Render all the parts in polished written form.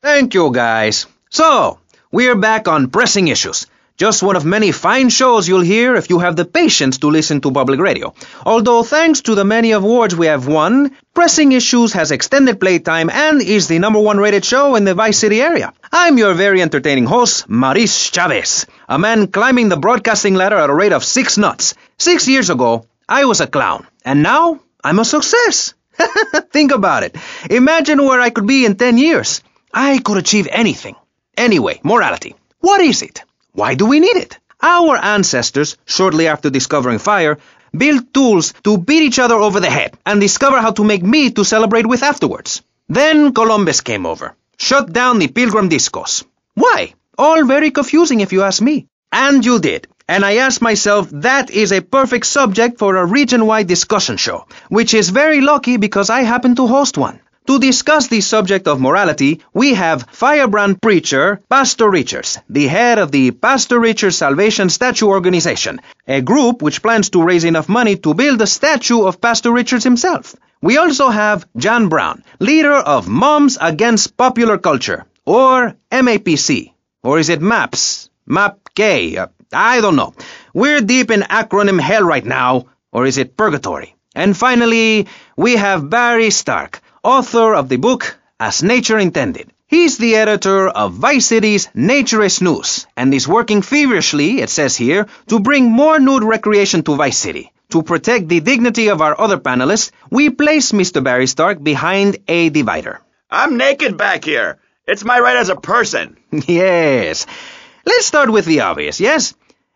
Thank you, guys. So, we're back on Pressing Issues. Just one of many fine shows you'll hear if you have the patience to listen to public radio. Although thanks to the many awards we have won, Pressing Issues has extended playtime and is the #1 rated show in the Vice City area. I'm your very entertaining host, Maurice Chavez, a man climbing the broadcasting ladder at a rate of 6 knots. 6 years ago, I was a clown, and now I'm a success. Think about it. Imagine where I could be in 10 years. I could achieve anything. Anyway, morality. What is it? Why do we need it? Our ancestors, shortly after discovering fire, built tools to beat each other over the head and discover how to make meat to celebrate with afterwards. Then Columbus came over, shut down the Pilgrim discos. Why? All very confusing if you ask me. And you did. And I asked myself, that is a perfect subject for a region-wide discussion show, which is very lucky because I happen to host one. To discuss the subject of morality, we have firebrand preacher Pastor Richards, the head of the Pastor Richards Salvation Statue Organization, a group which plans to raise enough money to build a statue of Pastor Richards himself. We also have John Brown, leader of Moms Against Popular Culture, or MAPC. Or is it MAPS? MAPK? I don't know. We're deep in acronym hell right now, or is it purgatory? And finally, we have Barry Stark, author of the book As Nature Intended. He's the editor of Vice City's Naturist News, and is working feverishly, it says here, to bring more nude recreation to Vice City. To protect the dignity of our other panelists, we place Mr. Barry Stark behind a divider. I'm naked back here. It's my right as a person. Yes. Let's start with the obvious, yes?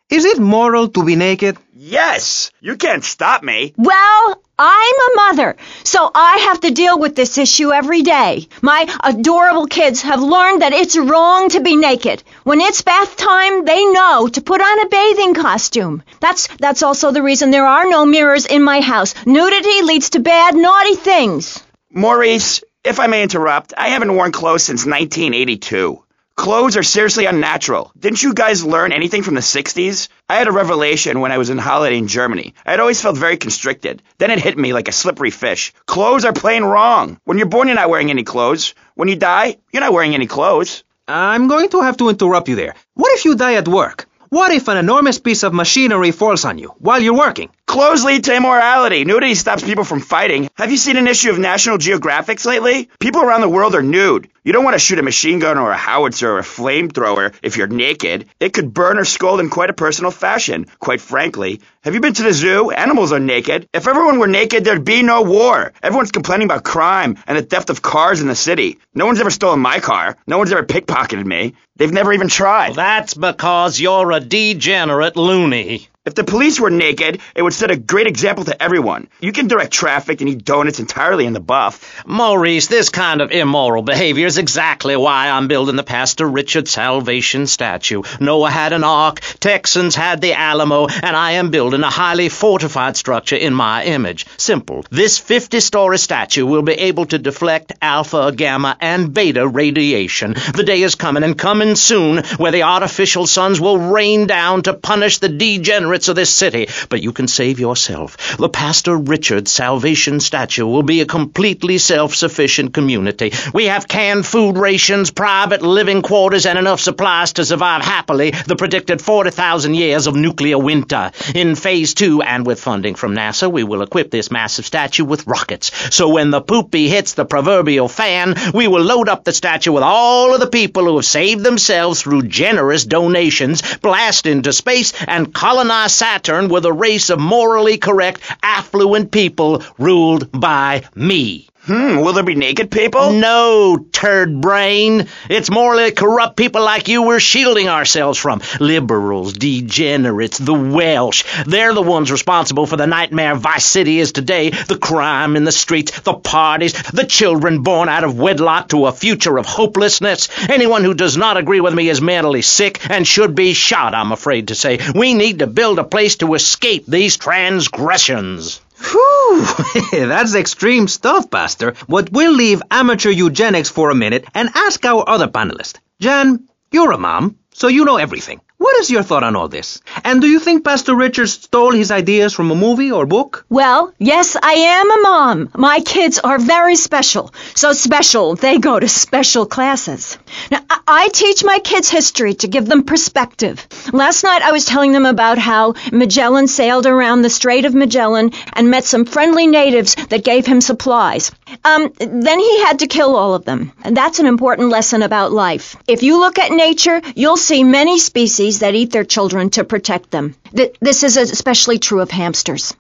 Is it moral to be naked? Yes! You can't stop me. Well, I'm a mother, so I have to deal with this issue every day. My adorable kids have learned that it's wrong to be naked. When it's bath time, they know to put on a bathing costume. That's also the reason there are no mirrors in my house. Nudity leads to bad, naughty things. Maurice, if I may interrupt, I haven't worn clothes since 1982. Clothes are seriously unnatural. Didn't you guys learn anything from the 60s? I had a revelation when I was on holiday in Germany. I'd always felt very constricted. Then it hit me like a slippery fish. Clothes are plain wrong. When you're born, you're not wearing any clothes. When you die, you're not wearing any clothes. I'm going to have to interrupt you there. What if you die at work? What if an enormous piece of machinery falls on you while you're working? Clothes lead to immorality. Nudity stops people from fighting. Have you seen an issue of National Geographic lately? People around the world are nude. You don't want to shoot a machine gun or a howitzer or a flamethrower if you're naked. It could burn or scald in quite a personal fashion, quite frankly. Have you been to the zoo? Animals are naked. If everyone were naked, there'd be no war. Everyone's complaining about crime and the theft of cars in the city. No one's ever stolen my car. No one's ever pickpocketed me. They've never even tried. Well, that's because you're a degenerate loony. If the police were naked, it would set a great example to everyone. You can direct traffic and eat donuts entirely in the buff. Maurice, this kind of immoral behavior is exactly why I'm building the Pastor Richard Salvation statue. Noah had an ark, Texans had the Alamo, and I am building a highly fortified structure in my image. Simple. This 50-story statue will be able to deflect alpha, gamma, and beta radiation. The day is coming, and coming soon, where the artificial suns will rain down to punish the degenerates of this city, but you can save yourself. The Pastor Richard Salvation statue will be a completely self-sufficient community. We have canned food rations, private living quarters, and enough supplies to survive happily the predicted 40,000 years of nuclear winter. In Phase 2, and with funding from NASA, we will equip this massive statue with rockets. So when the poopy hits the proverbial fan, we will load up the statue with all of the people who have saved themselves through generous donations, blast into space, and colonize Saturn with a race of morally correct, affluent people ruled by me. Will there be naked people? No, turd brain. It's morally corrupt people like you we're shielding ourselves from. Liberals, degenerates, the Welsh. They're the ones responsible for the nightmare Vice City is today. The crime in the streets, the parties, the children born out of wedlock to a future of hopelessness. Anyone who does not agree with me is mentally sick and should be shot, I'm afraid to say. We need to build a place to escape these transgressions. Whew, that's extreme stuff, Pastor. But we'll leave amateur eugenics for a minute and ask our other panelist. Jan, you're a mom, so you know everything. What is your thought on all this? And do you think Pastor Richard stole his ideas from a movie or book? Well, yes, I am a mom. My kids are very special. So special, they go to special classes. Now, I teach my kids history to give them perspective. Last night I was telling them about how Magellan sailed around the Strait of Magellan and met some friendly natives that gave him supplies. Then he had to kill all of them. And that's an important lesson about life. If you look at nature, you'll see many species that eat their children to protect them. This is especially true of hamsters.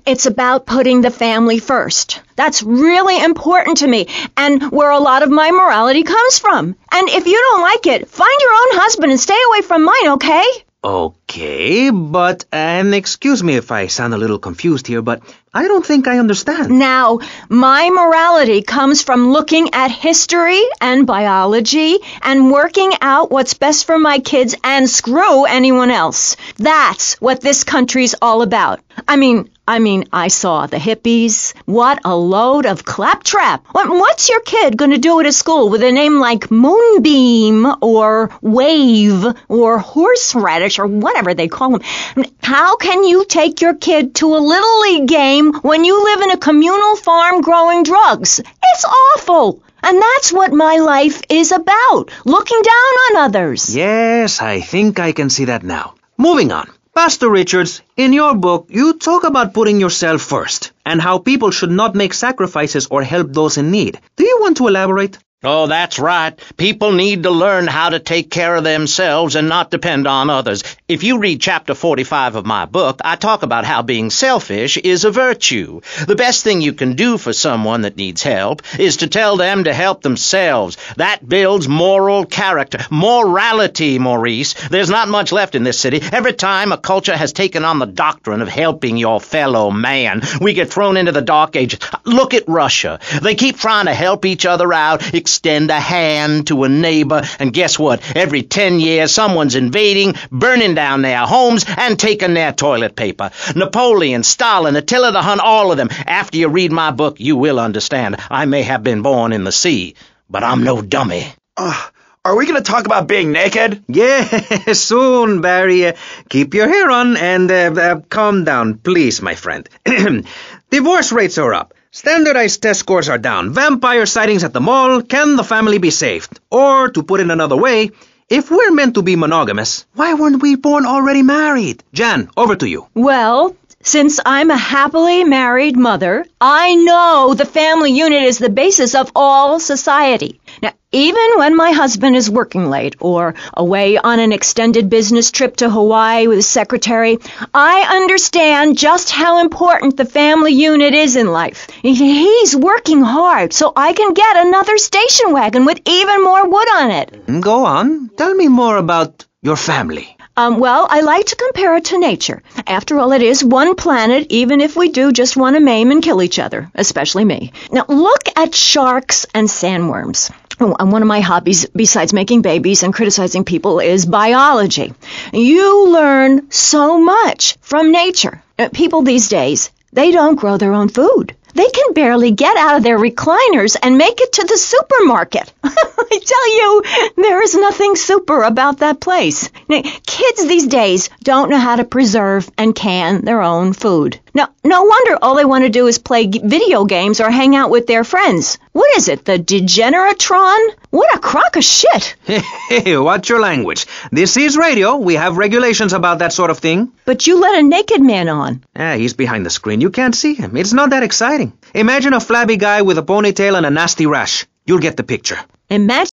It's about putting the family first. That's really important to me, and where a lot of my morality comes from. And if you don't like it, find your own husband and stay away from mine, okay? Okay, but, and excuse me if I sound a little confused here, but I don't think I understand. Now, my morality comes from looking at history and biology and working out what's best for my kids and screw anyone else. That's what this country's all about. I mean, I saw the hippies. What a load of claptrap. What's your kid going to do at a school with a name like Moonbeam or Wave or Horseradish or whatever they call them? How can you take your kid to a Little League game when you live in a communal farm growing drugs? It's awful. And that's what my life is about, looking down on others. Yes, I think I can see that now. Moving on. Pastor Richards, in your book, you talk about putting yourself first and how people should not make sacrifices or help those in need. Do you want to elaborate? Oh, that's right. People need to learn how to take care of themselves and not depend on others. If you read chapter 45 of my book, I talk about how being selfish is a virtue. The best thing you can do for someone that needs help is to tell them to help themselves. That builds moral character. Morality, Maurice. There's not much left in this city. Every time a culture has taken on the doctrine of helping your fellow man, we get thrown into the dark ages. Look at Russia. They keep trying to help each other out, extend a hand to a neighbor, and guess what? Every 10 years, someone's invading, burning down their homes, and taking their toilet paper. Napoleon, Stalin, Attila the Hun, all of them. After you read my book, you will understand. I may have been born in the sea, but I'm no dummy. Are we going to talk about being naked? Yeah, soon, Barry. Keep your hair on and calm down, please, my friend. Divorce rates are up. Standardized test scores are down. Vampire sightings at the mall. Can the family be saved? Or, to put it another way, if we're meant to be monogamous, why weren't we born already married? Jan, over to you. Well, since I'm a happily married mother, I know the family unit is the basis of all society. Now, even when my husband is working late or away on an extended business trip to Hawaii with his secretary, I understand just how important the family unit is in life. He's working hard so I can get another station wagon with even more wood on it. Go on. Tell me more about your family. Well, I like to compare it to nature. After all, it is one planet, even if we do just want to maim and kill each other, especially me. Now, look at sharks and sandworms. And one of my hobbies, besides making babies and criticizing people, is biology. You learn so much from nature. People these days, they don't grow their own food. They can barely get out of their recliners and make it to the supermarket. I tell you, there is nothing super about that place. Now, kids these days don't know how to preserve and can their own food. Now, no wonder all they want to do is play video games or hang out with their friends. What is it, the Degeneratron? What a crock of shit. Hey, watch your language. This is radio. We have regulations about that sort of thing. But you let a naked man on. He's behind the screen. You can't see him. It's not that exciting. Imagine a flabby guy with a ponytail and a nasty rash. You'll get the picture. Imagine